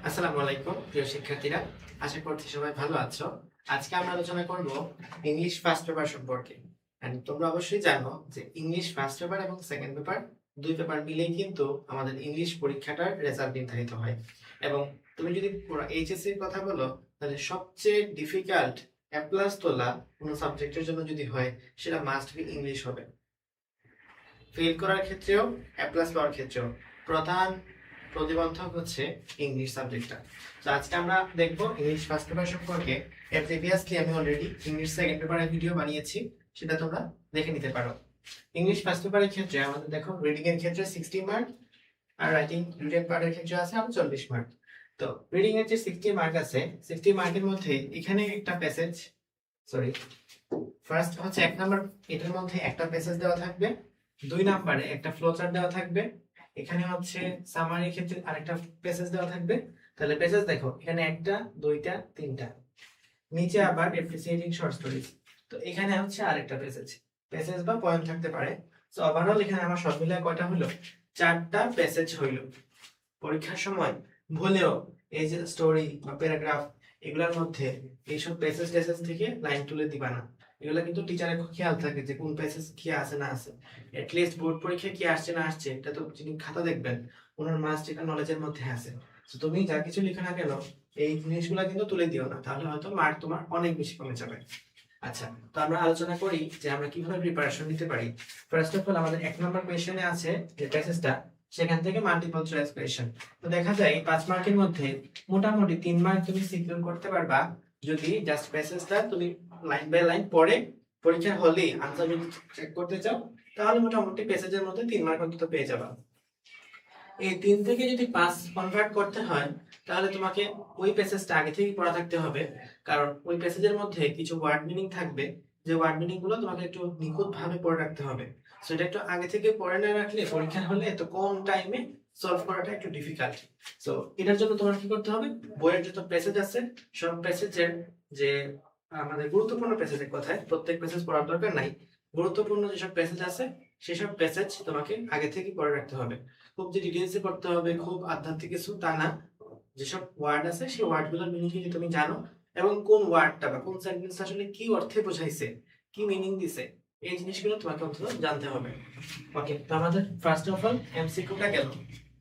আসসালামু আলাইকুম প্রিয় শিক্ষার্থীরা, আশা করছি সবাই ভালো আছো। আজকে আমরা আলোচনা করব ইংলিশ ফার্স্ট পেপার সম্পর্কে। এন্ড তোমরা অবশ্যই জানো যে ইংলিশ ফার্স্ট পেপার এবং সেকেন্ড পেপার দুই পেপার মিলেই কিন্তু আমাদের ইংলিশ পরীক্ষাটার রেজাল্ট নির্ধারিত হয়। এবং তুমি যদি পুরো এইচএসসি এর কথা বলো, তাহলে সবচেয়ে ডিফিকাল্ট এ প্লাস তোলা কোনো সাবজেক্টের জন্য যদি হয়, সেটা মাস্ট বি ইংলিশ হবে। ফেল করার ক্ষেত্রেও এ প্লাস পাওয়ার ক্ষেত্রেও প্রধান প্রতিবন্ধক হচ্ছে ইংলিশ সাবজেক্টটা। তো আজকে আমরা দেখবো ইংলিশ ফার্স্ট পেপার সম্পর্কে। প্রিভিয়াসলি আমি অলরেডি ইংলিশ সেকেন্ড পেপারের ভিডিও বানিয়েছি, সেটা তোমরা দেখে নিতে পারো। ইংলিশ ফার্স্ট পেপারের ক্ষেত্রে আমাদের দেখো রিডিং এর ক্ষেত্রে 60 মার্ক, আর রাইটিং রিটেন পার্টের ক্ষেত্রে আছে 40 মার্ক। তো রিডিং এর যে 60 মার্ক আছে, 60 মার্কের মধ্যে এখানে একটা প্যাসেজ, সরি ফার্স্ট হচ্ছে 1 নাম্বার, এটার মধ্যে একটা প্যাসেজ দেওয়া থাকবে। 2 নাম্বারে একটা ফ্লো চার্ট দেওয়া থাকবে। এখানে হচ্ছে সামারির ক্ষেত্রে আরেকটা প্যাসেজ দেওয়া থাকবে। তাহলে প্যাসেজ দেখো, এখানে একটা, দুইটা, তিনটা। নিচে আবার অ্যাপ্রিসিয়েটিং শর্ট স্টোরিজ। তো এখানে হচ্ছে আরেকটা প্যাসেজ, প্যাসেজ বা পয়েন্ট থাকতে পারে। সো ওভারঅল এখানে আমার সব মিলিয়ে কয়টা হলো? 4টা প্যাসেজ হইলো। পরীক্ষার সময় ভুলেও এই যে স্টোরি বা প্যারাগ্রাফ, এগুলোর মধ্যে এইসব প্যাসেজ টেসেজ থেকে লাইন তুলে দিবা না। এগুলো কিন্তু টিচারের খেয়াল থাকে যে কোন প্যাসেজ কি আছে না আছে। লিস্ট বোর্ড পরীক্ষায় কি আসছে না আসছে, এটা তো যিনি খাতা দেখবেন ওনার মাস্ট এটা নলেজের মধ্যে আছে। তো তুমি যা কিছু লিখে না কেন, এই জিনিসগুলো কিন্তু তুলে দিও না, তাহলে হয়তো মার্ক তোমার অনেক বেশি কমে যাবে। আচ্ছা, তো আমরা আলোচনা করি যে আমরা কিভাবে প্রিপারেশন নিতে পারি। ফার্স্ট অফ অল আমাদের 1 নম্বর কোশ্চেনে আছে যে প্যাসেজটা, সেখান থেকে মাল্টিপল চয়েস কোশ্চেন। তো দেখা যায় 5 মার্কের মধ্যে মোটামুটি 3 মার্ক তুমি সিকিউর করতে পারবা যদি জাস্ট প্যাসেজটা তুমি লাইন বাই লাইন পড়ে পরীক্ষার হলে আনসার যদি চেক করতে চাও, তাহলে মোটামুটি প্যাসেজের মধ্যে 3 মার্ক অন্তত পেয়ে যাবা। এই 3 থেকে যদি 5 কনভার্ট করতে হয়, তাহলে তোমাকে ওই প্যাসেজটা আগে থেকে পড়া থাকতে হবে। কারণ ওই প্যাসেজের মধ্যে কিছু ওয়ার্ড মিনিং থাকবে, যে ওয়ার্ড মিনিং গুলো তোমাকে একটু নিখুঁত ভাবে পড়ে রাখতে হবে। সো এটা একটু আগে থেকে পড়ে না রাখলে পরীক্ষা হলে এত কম টাইমে সলভ করাটা একটু ডিফিকাল্ট। সো এটার জন্য তোমার কি করতে হবে, বইয়ের যত প্যাসেজ আছে সব প্যাসেজের যে আমাদের গুরুত্বপূর্ণ প্যাসেজের কথায় প্রত্যেক প্যাসেজ পড়ার দরকার নাই, গুরুত্বপূর্ণ যেসব প্যাসেজ আছে সেসব প্যাসেজ তোমাকে আগে থেকে পড়ে রাখতে হবে। খুব যে ডিটেইলসে পড়তে হবে, খুব আধ্যাত্মিক কিছু তা না। যেসব ওয়ার্ড আছে সেই ওয়ার্ডগুলোর মিনিং যদি তুমি জানো, এবং কোন ওয়ার্ডটা বা কোন সেন্টেন্সটা আসলে কি অর্থে বোঝাইছে, কি মিনিং দিছে, এই জিনিসগুলো তোমাকে অন্তত জানতে হবে। ওকে, তো আমাদের ফার্স্ট অফ অল এমসিকিউটা গেল।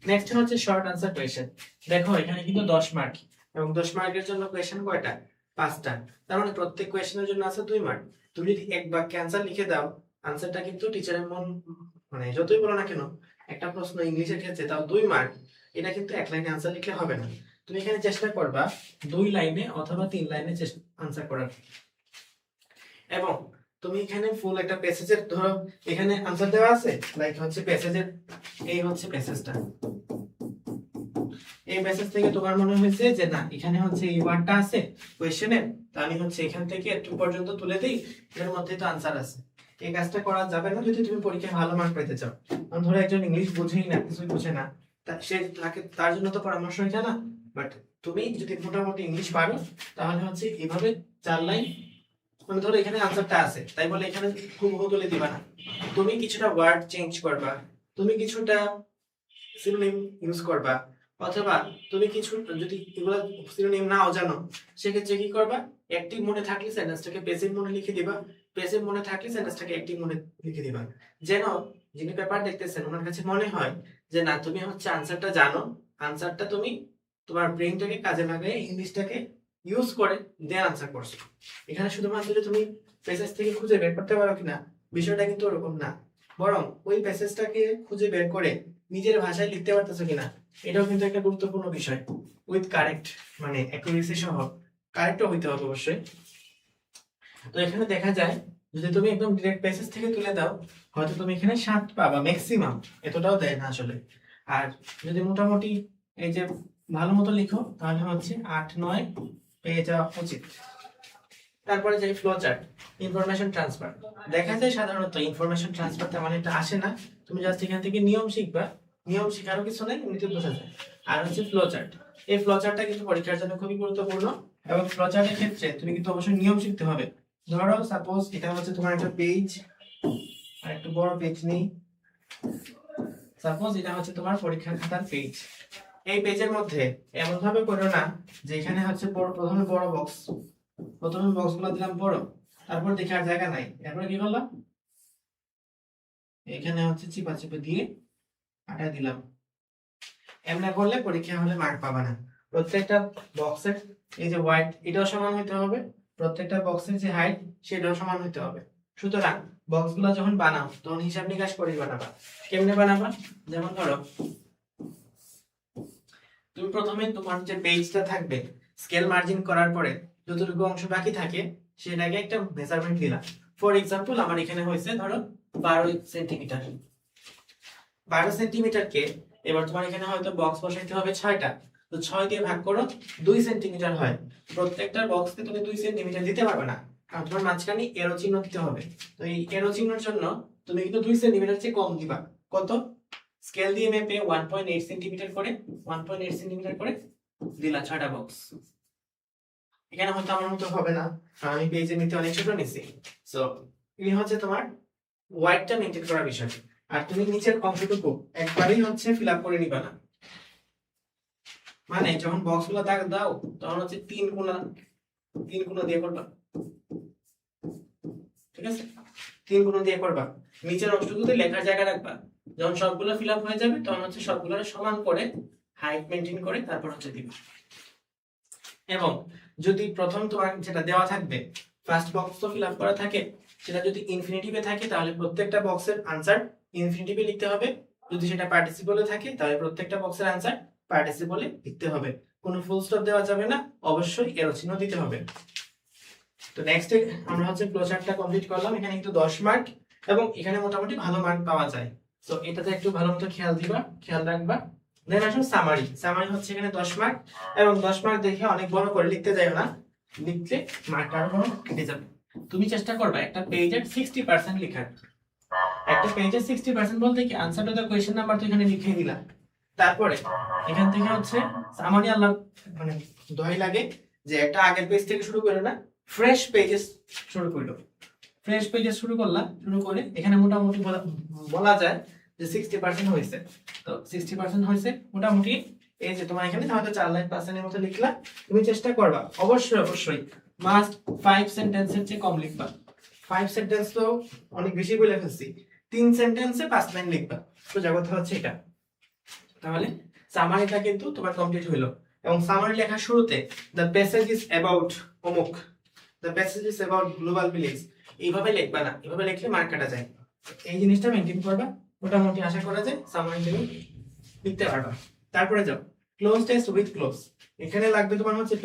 নেক্সট হচ্ছে শর্ট আনসার কোয়েশ্চেন। দেখো এখানে কিন্তু 10 মার্ক, এবং 10 মার্কের জন্য কোয়েশ্চেন কয়টা? 5টা। তার মানে প্রত্যেক কোয়েশ্চেনের জন্য আছে 2 মার্ক। তুমি যদি এক বাক্যে আনসার লিখে দাও, আনসারটা কিন্তু টিচারের মন, মানে যতই বলো না কেন একটা প্রশ্ন ইংলিশের ক্ষেত্রে তাও 2 মার্ক, এটা কিন্তু এক লাইনে আনসার লিখলে হবে না। তুমি এখানে চেষ্টা করবা 2 লাইনে অথবা 3 লাইনে আনসার করার। এবং তুমি এখানে ফুল একটা প্যাসেজের, ধরো এখানে আনসার দেওয়া আছে, লাইক হচ্ছে প্যাসেজের, এই হচ্ছে প্যাসেজটা, এই মেসেজ থেকে তোমার মনে হয়েছে যে না এখানে হচ্ছে এই ওয়ার্ডটা আছে কোশ্চেনে, তো আমি হচ্ছে এখান থেকে একটু পর্যন্ত তুলে দিই, এর মধ্যে তো আনসার আছে। এই কাজটা করা যাবে না যদি তুমি পরীক্ষায় ভালো মার্ক পেতে চাও। কারণ ধরো একজন ইংলিশ বুঝেই না, কিছুই বুঝে না, সে তাকে তার জন্য তো পরামর্শ হইছে না। বাট তুমি যদি মোটামুটি ইংলিশ পারো, তাহলে হচ্ছে এইভাবে 4 লাইন, মানে ধরো এখানে আনসারটা আছে তাই বলে এখানে হুবহু তুলে দিবা না, তুমি কিছুটা ওয়ার্ড চেঞ্জ করবা, তুমি কিছুটা সিনোনিম ইউজ করবা, অথবা তুমি কিছু যদি এগুলো সিনোনিম নাও জানো, সেক্ষেত্রে কি করবা, অ্যাক্টিভ মোডে থাকলে সেন্টেন্সটাকে প্যাসিভ মোডে লিখে দিবা, প্যাসিভ মোডে থাকলে সেন্টেন্সটাকে অ্যাক্টিভ মোডে লিখে দিবা। যেন যিনি পেপার দেখতেছেন ওনার কাছে মনে হয় যে না তুমি হচ্ছে আনসারটা জানো, আনসারটা তুমি তোমার ব্রেইনটাকে কাজে লাগিয়ে ইংলিশটাকে ইউজ করে দেন আনসার করছো। এখানে শুধুমাত্র যে তুমি প্যাসেজ থেকে খুঁজে বের করতে পারো কিনা, বিষয়টা কিন্তু ওরকম না। বরং ওই প্যাসেজটাকে খুঁজে বের করে নিজের ভাষায় লিখতে পারতেছো কিনা, এটাও কিন্তু একটা গুরুত্বপূর্ণ বিষয়। উইথ কারেক্ট, মানে অ্যাকুরেসি সহ, কারেক্টও হইতে হবে অবশ্যই। তো এখানে দেখা যায় যদি তুমি একদম ডিরেক্ট প্যাসেজ থেকে তুলে দাও, হয়তো তুমি এখানে 7 পাবা ম্যাক্সিমাম, এতটাও দেয় না আসলে। আর যদি মোটামুটি এই যে ভালো মতো লিখো, তাহলে হচ্ছে 8-9 পেয়ে যাওয়া উচিত। তারপরে যাই ফ্লো চার্ট, ইনফরমেশন ট্রান্সফার। দেখা যায় সাধারণত ইনফরমেশন ট্রান্সফার তেমন একটা আসে না, তুমি জাস্ট এখান থেকে নিয়ম শিখবা, নিয়ম শেখারও কিছু নেই, এমনিতে বোঝা যায়। আর হচ্ছে ফ্লো চার্ট, এই ফ্লো চার্টটা কিন্তু পরীক্ষার জন্য খুবই গুরুত্বপূর্ণ। এবং ফ্লো চার্টের ক্ষেত্রে তুমি কিন্তু অবশ্যই নিয়ম শিখতে হবে। ধরো সাপোজ এটা হচ্ছে তোমার একটা পেজ, আর একটু বড় পেজ নেই, সাপোজ এটা হচ্ছে তোমার পরীক্ষার খাতার পেজ। এই পেজের মধ্যে এমন ভাবে করো না যে এখানে হচ্ছে প্রথমে বড় বক্স, প্রথমে বক্স গুলো দিলাম বড়, তারপর দেখে আর জায়গা নাই, এরপরে কি করলাম এখানে হচ্ছে চিপা চিপে দিয়ে আটা দিলাম। এমনি করলে পরীক্ষা হলে মার্ক পাবা না। প্রত্যেকটা বক্সের এই যে হোয়াইট এটাও সমান হতে হবে, প্রত্যেকটা বক্সের যে হাইট সেটাও সমান হতে হবে। সুতরাং বক্সগুলো যখন বানাও তখন হিসাব নিকাশ করে বানাবা। কেমনে বানাবা? যেমন ধরো তুমি প্রথমে তোমার যে পেজটা থাকবে স্কেল মার্জিন করার পরে যতটুকু অংশ বাকি থাকে সেটাকে একটা মেজারমেন্ট দিলাম। ফর এক্সাম্পল আমার এখানে হয়েছে ধরো 12 সেন্টিমিটার। 12 সেন্টিমিটারকে এবার তোমার এখানে হয়তো বক্স বসাইতে হবে 6টা, তো 6 দিয়ে ভাগ করো 2 সেন্টিমিটার হয়। প্রত্যেকটা বক্সকে তুমি 2 সেন্টিমিটার দিতে পারবে না, কারণ তোমার মাঝখানে এরো চিহ্ন দিতে হবে। তো এই এরো চিহ্নের জন্য তুমি কিন্তু 2 সেন্টিমিটার চেয়ে কম দিবা। কত? স্কেল দিয়ে মেপে 1.8 সেন্টিমিটার করে 1.8 সেন্টিমিটার করে দিলা 6টা বক্স। এখানে হয়তো আমার মতো হবে না, কারণ আমি পেজে নিতে অনেক ছোট নিছি। সো এই হচ্ছে তোমার ওয়াইডটা মেইনটেইন করার বিষয়। আর তুমি নিচের অংশটুকু একবারেই হচ্ছে ফিল আপ করে নিবা না, মানে যখন বক্সগুলো দাগ দাও তখন হচ্ছে 3 গুণা দিয়ে করবা, ঠিক আছে? 3 গুণা দিয়ে করবা, নিচের অংশটুকুতে লেখার জায়গা রাখবা। যখন সবগুলো ফিল আপ হয়ে যাবে তখন হচ্ছে সবগুলো সমান করে হাইট মেইনটেইন করে তারপর হচ্ছে দিবা। এবং যদি প্রথম তোমার যেটা দেওয়া থাকবে ফার্স্ট বক্স তো ফিল আপ করা থাকে, সেটা যদি ইনফিনিটিভে থাকে তাহলে প্রত্যেকটা বক্সের আনসার ইনফিনিটিভে লিখতে হবে। যদি সেটা পার্টিসিপলে থাকে তাহলে প্রত্যেকটা বক্সের আনসার পার্টিসিপলে লিখতে হবে। কোনো ফুল স্টপ দেওয়া যাবে না, অবশ্যই এরো চিহ্ন দিতে হবে। তো নেক্সট আমরা হচ্ছে ফ্লোচার্টটা কমপ্লিট করলাম। এখানে কিন্তু 10 মার্ক এবং এখানে মোটামুটি ভালো মার্ক পাওয়া যায়। সো এটাতে একটু ভালো মতো খেয়াল রাখবা। দেন আসুন সামারি হচ্ছে এখানে 10 মার্ক, এবং 10 মার্ক দেখে অনেক বড় করে লিখতে যাও না, লিখলে মার্ক আরো বড় কেটে যাবে। তুমি চেষ্টা করবা একটা পেজের 60% লেখার। একটা পেজের 60% বলতে কি answer to the question number তো এখানে লিখে দিলাম। তারপরে এখান থেকে হচ্ছে সামারি আল্লাহ মানে দয় লাগে যে একটা আগের পেজ থেকে শুরু করে না, ফ্রেশ পেজেস শুরু করলো। ফ্রেশ পেজেস শুরু করে এখানে মোটামুটি বলা যায় যে 60% হয়েছে। তো 60% হয়েছে মোটামুটি। এই যে তোমার এখানে হয়তো 4 লাইন 5 লাইনের মতো লিখলা। তুমি চেষ্টা করবা অবশ্যই মাস্ট 5 সেন্টেন্সের চেয়ে কম লিখবা। 5 সেন্টেন্স তো অনেক বেশি বলে ফেলছি, 3 সেন্টেন্সে 5 লাইন লিখবা। তো কথা হচ্ছে এটা। তাহলে সামারিটা কিন্তু তোমার কমপ্লিট হইলো। এবং সামারি লেখার শুরুতে দ্য প্যাসেজ ইজ অ্যাবাউট অমুক, the passage is about global village, এইভাবে লিখবা না। এভাবে লিখলে মার্ক কাটা যায়। এই জিনিসটা মেইনটেইন করবা, মোটামুটি আশা করা যায় সামারি তুমি লিখতে পারবা। তারপরে যাও ক্লোজ টেস্ট উইথ ক্লোজ। এখানে লাগবে তোমার হচ্ছে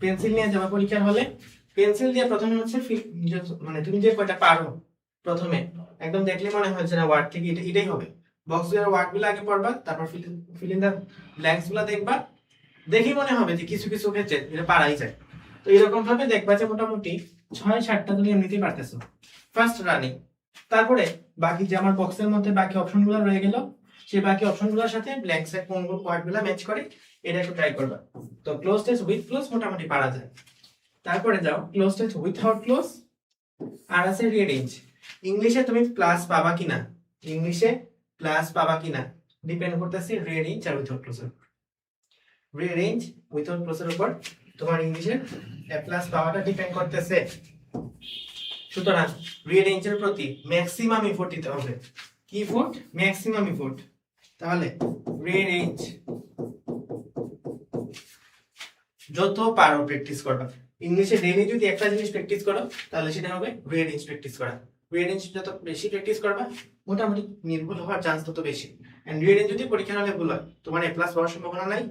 পেন্সিল নিয়ে যাবা পরীক্ষার হলে। পেন্সিল দিয়ে প্রথমে হচ্ছে মানে তুমি যে কয়টা পারো প্রথমে একদম দেখলে মনে হচ্ছে না ওয়ার্ড থেকে এটাই হবে, বক্স এর ওয়ার্ড গুলো আগে পড়বা, তারপর ফিল ইন দা ব্ল্যাঙ্কস গুলো দেখবা। দেখেই মনে হবে যে কিছু কিছু ক্ষেত্রে এটা পারাই যায়। তো এরকম ভাবে দেখবা যে মোটামুটি 6-7টা তুমি এমনিতেই পারতেছো ফার্স্ট রানিং। তারপরে বাকি যে আমার বক্সের মধ্যে বাকি অপশনগুলো রয়ে গেল, সেই বাকি অপশনগুলোর সাথে ব্ল্যাঙ্কস এর কোন কোন ওয়ার্ডগুলো ম্যাচ করে এটা একটু ট্রাই করবা। তো ক্লোজ টেস্ট উইথ ক্লোজ মোটামুটি পারা যায়। তারপরে যাও ক্লোজ টেস্ট উইথআউট ক্লোজ, আর আছে রিঅ্যারেঞ্জ। ইংলিশে তুমি প্লাস পাবা কিনা, ডিপেন্ড করতেছে রিঅ্যারেঞ্জ আর উইথআউট ক্লোজের উপর। রিঅ্যারেঞ্জ উইথআউট ক্লোজের উপর তোমার ইংলিশে এ প্লাস পাওয়াটা ডিপেন্ড করতেছে। সুতরাং রিঅ্যারেঞ্জের প্রতি ম্যাক্সিমাম এফোর্ট দিতে হবে। কি এফোর্ট? Maximum effort. তাহলে রিঅ্যারেঞ্জ যত পারো প্র্যাকটিস করবা। ইংলিশে ডেইলি যদি একটা জিনিস প্র্যাকটিস করো তাহলে সেটা হবে রিঅ্যারেঞ্জ প্র্যাকটিস করা। রিঅ্যারেঞ্জ যত বেশি প্র্যাকটিস করবা মোটামুটি নির্ভুল হওয়ার চান্স তত বেশি। এন্ড রিঅ্যারেঞ্জ যদি পরীক্ষা হলে ভুল হয় তোমার এ প্লাস পাওয়ার সম্ভাবনা নাই।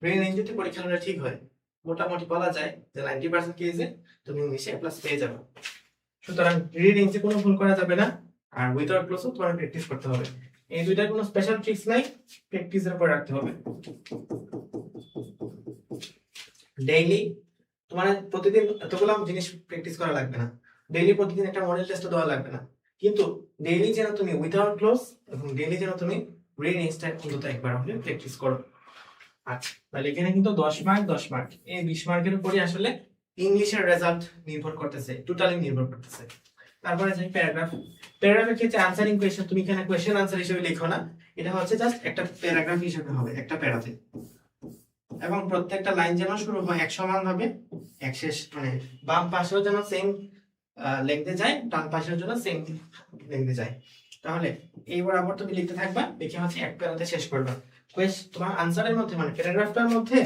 রিঅ্যারেঞ্জ যদি পরীক্ষা হলে ঠিক হয় মোটামুটি বলা যায় যে 90% কেসে তুমি ইংলিশে এ প্লাস পেয়ে যাবে। সুতরাং রিঅ্যারেঞ্জে কোনো ভুল করা যাবে না, আর উইথআউট ক্লোজও তোমার প্র্যাকটিস করতে হবে। এই দুইটার কোনো স্পেশাল ট্রিক্স নাই, প্র্যাকটিসের উপর রাখতে হবে। ডেইলি তোমার প্রতিদিন এতগুলো জিনিস প্র্যাকটিস করা লাগবে না, ডেইলি প্রতিদিন একটা মডেল টেস্ট দেওয়া লাগবে না, কিন্তু ডেইলি যেন তুমি উইথআউট ক্লোজ এবং ডেইলি যেন তুমি রিঅ্যারেঞ্জটা অন্তত একবার হলে প্র্যাকটিস করো। আচ্ছা, তাহলে এখানে কিন্তু 10 মার্ক এই 20 মার্কের উপরই আসলে ইংলিশের রেজাল্ট নির্ভর করতেছে, টোটালি নির্ভর করতেছে। তারপরে যে প্যারাগ্রাফের ক্ষেত্রে আনসারিং কোয়েশ্চেন, তুমি এখানে কোয়েশ্চেন আনসার হিসেবে লিখো না, এটা হচ্ছে জাস্ট একটা প্যারাগ্রাফ হিসেবে হবে একটা প্যারাতে, এবং প্রত্যেকটা লাইন যেন শুরু হয় এক সমান ভাবে, এক শেষ মানে বাম পাশেও যেন সেম লিখতে যায়, ডান পাশের জন্য সেম লিখতে যায়। তাহলে এই বরাবর তুমি লিখতে থাকবা, লিখে হচ্ছে এক প্যারাতে শেষ করবা। তোমার আনসারের মধ্যে মানে প্যারাগ্রাফটার মধ্যে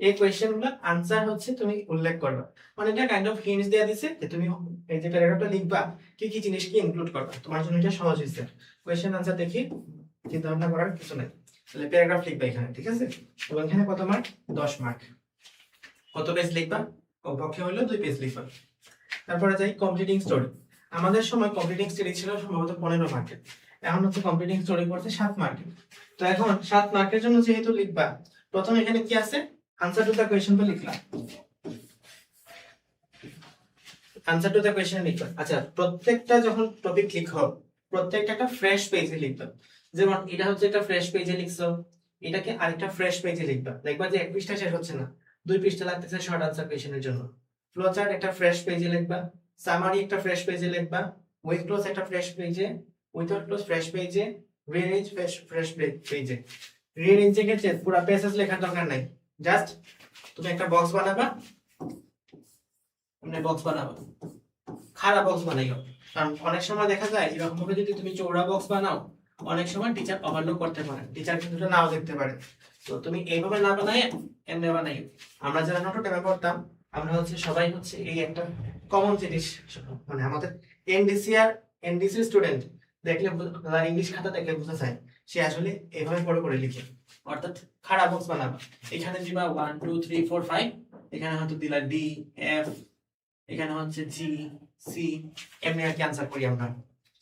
এই কোয়েশ্চেনগুলো আনসার হচ্ছে তুমি উল্লেখ করবা, মানে এটা কাইন্ড অফ হিন্টস দেয়া দিছে যে তুমি এই যে প্যারাগ্রাফটা লিখবা কি কি জিনিস কি ইনক্লুড করবা। তোমার জন্য এটা সহজ হয়েছে, কোয়েশ্চেন আনসার দেখি চিন্তা ভাবনা করার কিছু নাই। তাহলে প্যারাগ্রাফ লিখবা এখানে, ঠিক আছে? এবং এখানে কত মার্ক? 10 মার্ক। কত পেজ লিখবা? কমপক্ষে হলো 2 পেজ লিখবা। তারপরে যাই কমপ্লিটিং স্টোরি। আমাদের সময় কমপ্লিটিং স্টোরি ছিল সম্ভবত 15 মার্কের, এখন হচ্ছে কমপ্লিটিং স্টোরি করছে 7 মার্কের। তো এখন 7 মার্কের জন্য যেহেতু লিখবা, প্রথম এখানে কি আছে? আনসার টু দ্য কোয়েশ্চন তো লিখলাম, আনসার টু দ্য কোয়েশ্চন লিখবা। আচ্ছা, প্রত্যেকটা যখন টপিক লিখো প্রত্যেকটা একটা ফ্রেশ পেজে লিখবা। যেমন এটা হচ্ছে একটা ফ্রেশ পেজে লিখছো, এটাকে আরেকটা ফ্রেশ পেজে লিখবা। দেখবা যে 1 পৃষ্ঠা শেষ হচ্ছে না, 2 পৃষ্ঠা লাগতেছে শর্ট আনসার কোয়েশ্চেনের জন্য। ফ্লো চার্ট একটা ফ্রেশ পেজে লিখবা, সামারি একটা ফ্রেশ পেজে লিখবা, উইথ ক্লোজ একটা ফ্রেশ পেজে, উইথাউট ক্লোজ ফ্রেশ পেজে, রিঅ্যারেঞ্জ ফ্রেশ পেজে। রিঅ্যারেঞ্জ এর ক্ষেত্রে পুরো পেজেস লেখার দরকার নাই, জাস্ট তুমি একটা বক্স বানাবা, খাড়া বক্স বানাইও। কারণ অনেক সময় দেখা যায় এরকম ভাবে যদি তুমি চৌড়া বক্স বানাও, অনেক সময় টিচার ওভারলুক করতে পারে, টিচার কিন্তু এটা নাও দেখতে পারে। তো তুমি এইভাবে না বানাই এমনি বানাই। আমরা যারা নোটোটেমে পড়তাম আমরা হচ্ছে সবাই হচ্ছে এই একটা কমন জিনিস, মানে আমাদের এনডিসি স্টুডেন্ট দেখলে ইংলিশ খাতা দেখলে বোঝা যায় সে আসলে এইভাবে বড় করে লিখে, অর্থাৎ খাড়া বক্স বানাবা। এখানে দিবা 1 2 3 4 5, এখানে হয়তো দিলা ডি এফ, এখানে হচ্ছে জি সি, এমনি আর কি আনসার করি আমরা।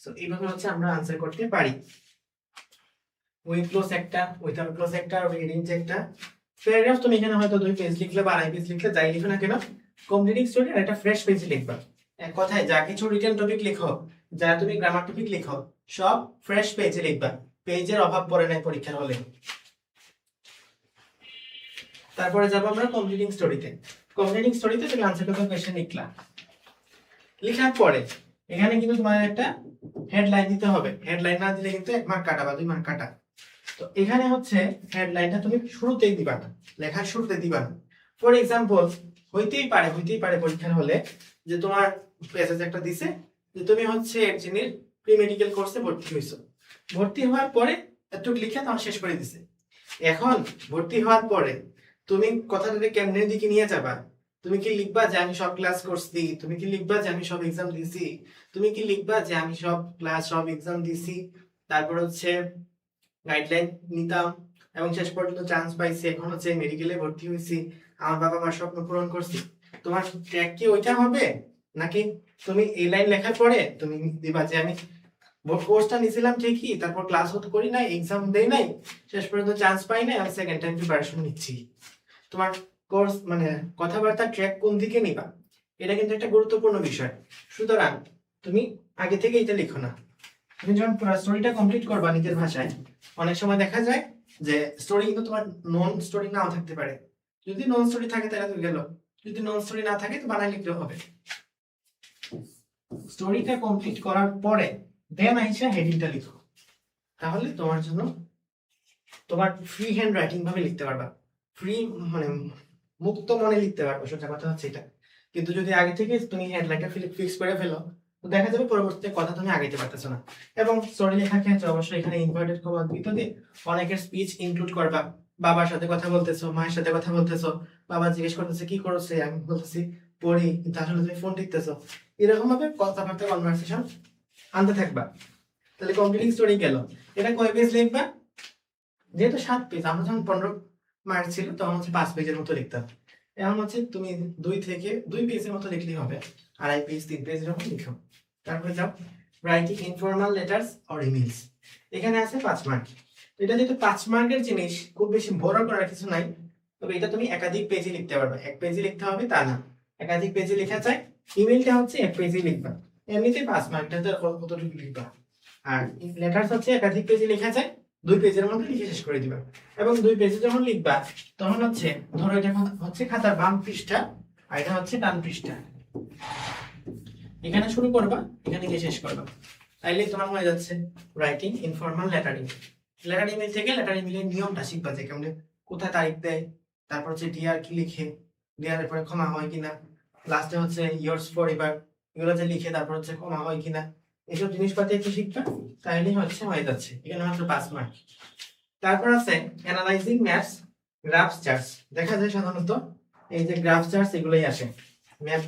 সো এইভাবে হচ্ছে আমরা আনসার করতে পারি। উইথ ক্লোজ একটা, উইথাউট ক্লোজ একটা, রিডিং একটা। প্যারাগ্রাফ তুমি এখানে হয়তো 2 পেজ লিখলে বা 2.5 পেজ লিখলে, যাই লিখো না কেন, কমপ্লিটিং স্টোরি আর একটা ফ্রেশ পেজ লিখবা। এক কথায় যা কিছু রিটেন টপিক লিখো, যা তুমি গ্রামার টপিক লিখো, সব ফ্রেশ পেজে লিখবা, পেজের অভাব পড়ে নাই পরীক্ষার হলে। তারপরে যাবো আমরা কমপ্লিটিং স্টোরিতে। কমপ্লিটিং স্টোরিতে তুমি আনসার টু দ্য কোয়েশ্চেন লিখলা, লেখার পরে এখানে কিন্তু তোমার একটা হেডলাইন দিতে হবে। হেডলাইন না দিলে কিন্তু 1 মার্ক কাটা বা 2 মার্ক কাটা। তো এখানে হচ্ছে হেডলাইনটা তুমি শুরুতেই দিবা না, লেখার শুরুতে দিবা না। ফর এক্সাম্পল, হইতেই পারে পরীক্ষার হলে যে তোমার প্যাসেজ একটা দিছে যে তুমি হচ্ছে একজনের প্রি মেডিকেল কোর্সে ভর্তি হইছো, ভর্তি হওয়ার পরে এতটুকু লিখে তোমার শেষ করে দিছে। এখন ভর্তি হওয়ার পরে তুমি কথাটাকে কেমনের দিকে নিয়ে যাবা? তুমি কি লিখবা যে আমি সব ক্লাস করছি? তুমি কি লিখবা যে আমি সব এক্সাম দিছি? তুমি কি লিখবা যে আমি সব ক্লাস সব এক্সাম দিছি, তারপর হচ্ছে গাইডলাইন নিতাম এবং শেষ পর্যন্ত চান্স পাইছি, এখন হচ্ছে মেডিকেলে ভর্তি হয়েছি, আমার বাবা মার স্বপ্ন পূরণ করছি? তোমার ট্র্যাক কি ওইটা হবে? নাকি তুমি এই লাইন লেখার পরে তুমি দিবা যে আমি কোর্সটা নিছিলাম ঠিকই, তারপর ক্লাস হতে করি নাই, এক্সাম দেই নাই, শেষ পর্যন্ত চান্স পাই নাই, আমি সেকেন্ড টাইম প্রিপারেশন নিচ্ছি? তোমার কোর্স মানে কথাবার্তা ট্র্যাক কোন দিকে নিবা, এটা কিন্তু একটা গুরুত্বপূর্ণ বিষয়। সুতরাং তুমি আগে থেকে এটা লিখো না। তুমি যখন পুরো স্টোরিটা কমপ্লিট করবা নিজের ভাষায়, অনেক সময় দেখা যায় যে স্টোরি কিন্তু তোমার নন স্টোরি নাও থাকতে পারে। যদি নন স্টোরি থাকে তাহলে তো গেল, যদি নন স্টোরি না থাকে তো বানাই লিখলেও হবে। স্টোরিটা কমপ্লিট করার পরে দেন আইসা হেডিংটা লিখো, তাহলে তোমার জন্য তোমার ফ্রি হ্যান্ড রাইটিং ভাবে লিখতে পারবা, ফ্রি মানে মুক্ত মনে লিখতে পারবো, সোজা কথা হচ্ছে এটা। কিন্তু যদি আগে থেকে তুমি হেডলাইনটা ফিক্স করে ফেলো, তো দেখা যাবে পরবর্তীতে কথা তুমি আগাইতে পারতেছো না। এবং স্টোরি লেখার ক্ষেত্রে অবশ্যই এখানে ইনভার্টেড কমা দিয়ে অনেকের স্পিচ ইনক্লুড করবা। বাবার সাথে কথা বলতেছো, মায়ের সাথে কথা বলতেছো, বাবা জিজ্ঞেস করতেছে কি করছে, আমি বলতেছি পড়ি, কিন্তু আসলে তুমি ফোন টিপতেছো। এরকম ভাবে কথাবার্তা কনভারসেশন আনতে থাকবা। তাহলে কমপ্লিটিং স্টোরি গেল। এটা কয় পেজ লিখবা? যেহেতু 7 পেজ, আমরা যখন 15 মার্ক ছিল তখন হচ্ছে 5 পেজের মতো লিখতাম। এখন হচ্ছে তুমি 2 পেজের মতো লিখলেই হবে, 2.5 পেজ 3 পেজ এরকম লিখো। তারপরে যাও writing informal letters or emails, এখানে আছে 5 মার্ক। এটা যেহেতু 5 মার্কের জিনিস, খুব বেশি বড় করার কিছু নাই, তবে এটা তুমি একাধিক পেজে লিখতে পারবে। 1 পেজে লিখতে হবে তা না, একাধিক পেজে লেখা যায়। ইমেইলটা হচ্ছে 1 পেজে লিখবা, এমনিতে 5 মার্কটাতে কতটুকু লিখবা। আর লেটার্স হচ্ছে একাধিক পেজে লেখা যায়, 2 পেজের মধ্যে লিখে শেষ করে দিবা। এবং 2 পেজে যখন লিখবা তখন হচ্ছে ধরো এটা হচ্ছে খাতার বাম পৃষ্ঠা আর এটা হচ্ছে ডান পৃষ্ঠা, এখানে শুরু করবা, এখানে গিয়ে শেষ করবা। তাইলে তোমার হয়ে যাচ্ছে writing informal lettering. Letter email থেকে লেটার ইমেলের নিয়মটা শিখবা যে কেমন কোথায় তারিখ দেয়, তারপর হচ্ছে ডিয়ার কি লিখে, ডিয়ারের পরে ক্ষমা হয় কিনা, লাস্টে হচ্ছে ইয়ার্স ফর এভার, এগুলো যে লিখে তারপর হচ্ছে ক্ষমা হয় কিনা, এইসব জিনিসপাতি একটু শিখবা, তাহলেই হচ্ছে হয়ে যাচ্ছে। এখানে মাত্র 5 মার্ক। তারপর আছে অ্যানালাইজিং ম্যাপস গ্রাফস চার্টস। দেখা যায় সাধারণত এই যে গ্রাফ চার্টস এগুলোই আসে ম্যাপ,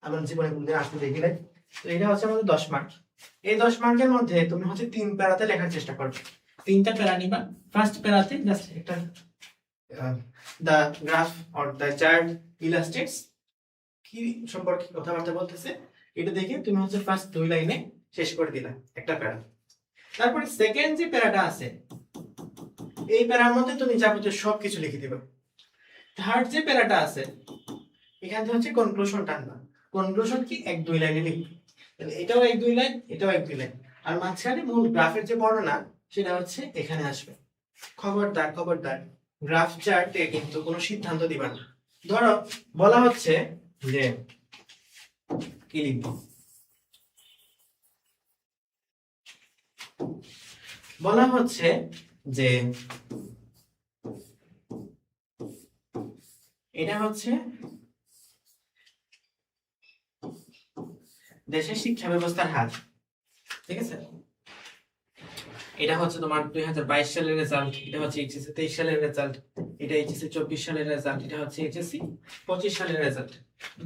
আমার জীবনে কোনদিন আসতে দেখিনি। তো এটা হচ্ছে আমাদের 10 মার্ক। এই 10 মার্কের মধ্যে তুমি হচ্ছে 3 প্যারাতে লেখার চেষ্টা করবে। 3টা প্যারা নিবা। ফার্স্ট প্যারাতে জাস্ট একটা the graph or the chart illustrates কি সম্পর্কে কথাবার্তা বলতেছে, এটা দেখে তুমি হচ্ছে ফার্স্ট 2 লাইনে শেষ করে দিলা একটা প্যারা। তারপরে সেকেন্ড যে প্যারাটা আছে এই প্যারার মধ্যে তুমি যাবতীয় সবকিছু লিখে দিবা। থার্ড যে প্যারাটা আছে এখান থেকে হচ্ছে কনক্লুশন টানবা। কনক্লুশন কি 1-2 লাইনে লিখবে, তাহলে এটাও 1-2 লাইন, এটাও 1-2 লাইন, আর মাঝখানে মূল গ্রাফের যে বর্ণনা সেটা হচ্ছে এখানে আসবে। খবরদার খবরদার গ্রাফ চার্টে কিন্তু কোনো সিদ্ধান্ত দিবা না। ধরো বলা হচ্ছে যে কি লিখব, বলা হচ্ছে যে এটা হচ্ছে দেশের শিক্ষা ব্যবস্থার হার, ঠিক আছে? এটা হচ্ছে তোমার 2022 সালের রেজাল্ট, এটা হচ্ছে এইচএসসি 23 সালের রেজাল্ট, এটা এইচএসসি 24 সালের রেজাল্ট, এটা হচ্ছে এইচএসসি 25 সালের রেজাল্ট।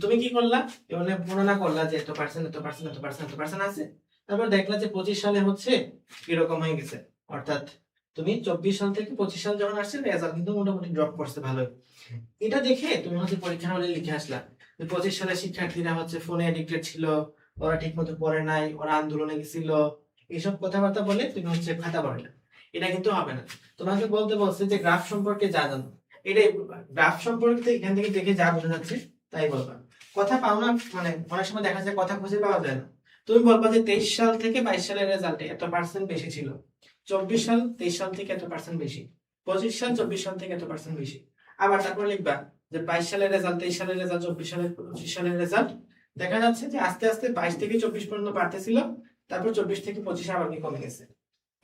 তুমি কি করলা, এখানে গণনা করলা যে এত পার্সেন্ট এত পার্সেন্ট এত পার্সেন্ট এত পার্সেন্ট আছে, তারপর দেখলা যে 25 সালে হচ্ছে এরকম হয়ে গেছে, অর্থাৎ তুমি 24 সাল থেকে 25 সাল যখন আসছে রেজাল্ট কিন্তু মোটামুটি ড্রপ করছে ভালো। এটা দেখে তুমি হচ্ছে পরীক্ষার হলে লিখে আসলা যে 25 সালের শিক্ষার্থীরা হচ্ছে ফোনে এডিক্টেড ছিল, ওরা ঠিক মতো পড়ে নাই, ওরা আন্দোলনে গেছিল, এইসব কথাবার্তা বলে তুমি হচ্ছে খাতা পড়লে। এটা কিন্তু হবে না। তোমাকে বলতে বলছে যে গ্রাফ সম্পর্কে যা জানো এটাই বলবা। গ্রাফ সম্পর্কে এখান থেকে দেখে যা বোঝা যাচ্ছে তাই বলবা। কথা পাও না, মানে অনেক সময় দেখা যায় কথা খুঁজে পাওয়া যায় না। তুমি বলবা যে 23 সাল থেকে 22 সালের রেজাল্টে এত পার্সেন্ট বেশি ছিল, 24 সাল 23 সাল থেকে এত পার্সেন্ট বেশি, 25 সাল 24 সাল থেকে এত পার্সেন্ট বেশি। আবার তারপর লিখবা যে 22 সালের রেজাল্ট 23 সালের রেজাল্ট 24 সালের 25 সালের রেজাল্ট দেখা যাচ্ছে যে আস্তে আস্তে 22 থেকে 24 পর্যন্ত বাড়তেছিল, তারপর 24 থেকে 25 আবার কি কমে গেছে।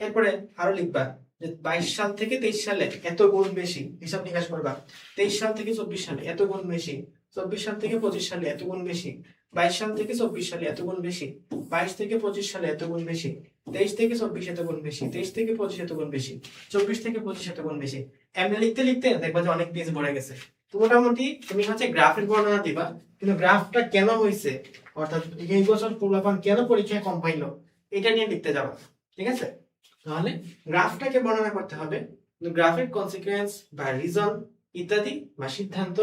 এরপরে আরো লিখবা যে 22 সাল থেকে 23 সালে এত গুণ বেশি, হিসাব নিকাশ করবা। 23 সাল থেকে 24 সালে এত গুণ বেশি, 24 সাল থেকে 25 সালে এত গুণ বেশি, 22 সাল থেকে 24 সালে এত গুণ বেশি, 22 থেকে 25 সালে এত গুণ বেশি, 23 থেকে 24 এত গুণ বেশি, 23 থেকে 25 এত গুণ বেশি, 24 থেকে 25 এত গুণ বেশি। এমনি লিখতে লিখতে দেখবা যে অনেক পেজ ভরে গেছে। তো মোটামুটি তুমি হচ্ছে গ্রাফের বর্ণনা দিবা, কিন্তু গ্রাফটা কেন হয়েছে, অর্থাৎ এই বছর পোলাপান কেন পরীক্ষায় কম পাইলো এটা নিয়ে লিখতে যাবা, ঠিক আছে? তাহলে গ্রাফটাকে বর্ণনা করতে হবে, কিন্তু গ্রাফের কনসিকুয়েন্স বা রিজন ইত্যাদি বা সিদ্ধান্ত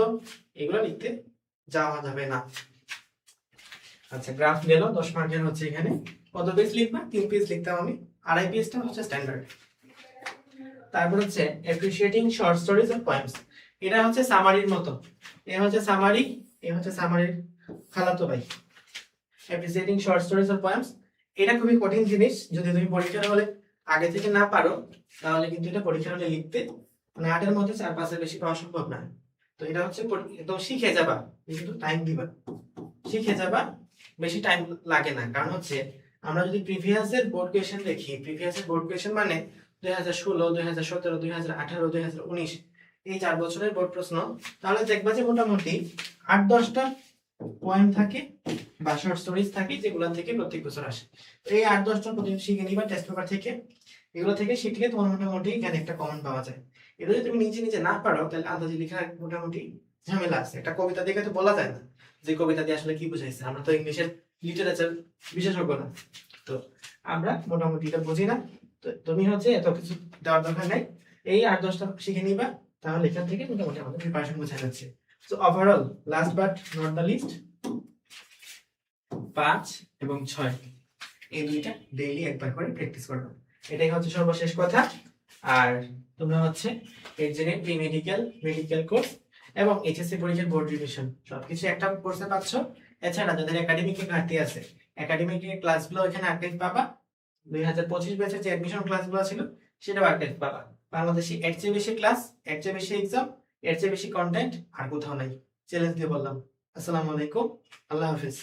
এগুলো লিখতে যাওয়া যাবে না। আচ্ছা, গ্রাফ গেল 10 মার্কের হচ্ছে। এখানে কত পেজ লিখবা? 3 পেজ লিখতাম আমি, আড়াই পেজটা হচ্ছে স্ট্যান্ডার্ড। তারপর হচ্ছে অ্যাপ্রিশিয়েটিং শর্ট স্টোরিজ অর পয়েমস, এটা হচ্ছে সামারির মতো, এ হচ্ছে সামারি, এ হচ্ছে সামারির খালাতো ভাই। অ্যাপ্রিশিয়েটিং শর্ট স্টোরিজ অর পয়েমস এটা খুবই কঠিন জিনিস, যদি তুমি পরীক্ষার হলে আগে থেকে না পারো তাহলে কিন্তু এটা পরীক্ষার হলে লিখতে মানে 8-এর মধ্যে 4-5-এর বেশি পাওয়া সম্ভব না। তো এটা হচ্ছে একদম শিখে যাবা, কিন্তু টাইম দিবা, শিখে যাবা, বেশি টাইম লাগে না। কারণ হচ্ছে আমরা যদি প্রিভিয়াসের বোর্ড কোয়েশ্চেন দেখি, প্রিভিয়াসের বোর্ড কোয়েশ্চেন মানে 2016, 2017, 2018, 2019 এই 4 বছরের বোর্ড প্রশ্ন, তাহলে দেখবা যে মোটামুটি 8-10টা পয়েন্ট থাকে বা শর্ট স্টোরিজ থাকে যেগুলো থেকে প্রত্যেক বছর আসে। তো এই 8-10টা প্রতিদিন শিখে নিবা টেস্ট পেপার থেকে, এগুলো থেকে শিখলে তোমার মোটামুটি এখানে একটা কমন পাওয়া যায়। এটা যদি তুমি নিজে নিজে না পারো তাহলে আন্দাজে লেখা মোটামুটি ঝামেলা আছে। একটা কবিতা দেখে তো বলা যায় না যে কবিতা দিয়ে আসলে কি বুঝাইছে, আমরা তো ইংলিশের লিটারেচার বিশেষজ্ঞ না, তো আমরা মোটামুটি এটা বুঝি না। তো তুমি হচ্ছে এত কিছু দেওয়ার দরকার নাই, এই 8-10টা শিখে নিবা, তাহলে এখান থেকে মোটামুটি আমাদের প্রিপারেশন বোঝা যাচ্ছে। So overall last but not the least 5 এবং 6 এই দুইটা ডেইলি একবার করে প্র্যাকটিস করবে, এটাই হচ্ছে সর্বশেষ কথা। আর তোমরা হচ্ছে exam pre medical, medical course এবং এইচএসসি পরীক্ষার বোর্ড রিভিশন সবকিছু একটা কোর্সে পাচ্ছ। এছাড়া যাদের একাডেমিকে ঘাটতি আছে, একাডেমিকে ক্লাসগুলো এখানে আর্কাইভ পাবা। 2025 ব্যাচের যে অ্যাডমিশন ক্লাসগুলো ছিল সেটাও আর্কাইভ পাবা। বাংলাদেশে এর চেয়ে বেশি ক্লাস, এর চেয়ে বেশি এক্সাম, এর চেয়ে বেশি কন্টেন্ট আর কোথাও নাই, চ্যালেঞ্জ দিয়ে বললাম। আসসালামু আলাইকুম, আল্লাহ হাফিজ।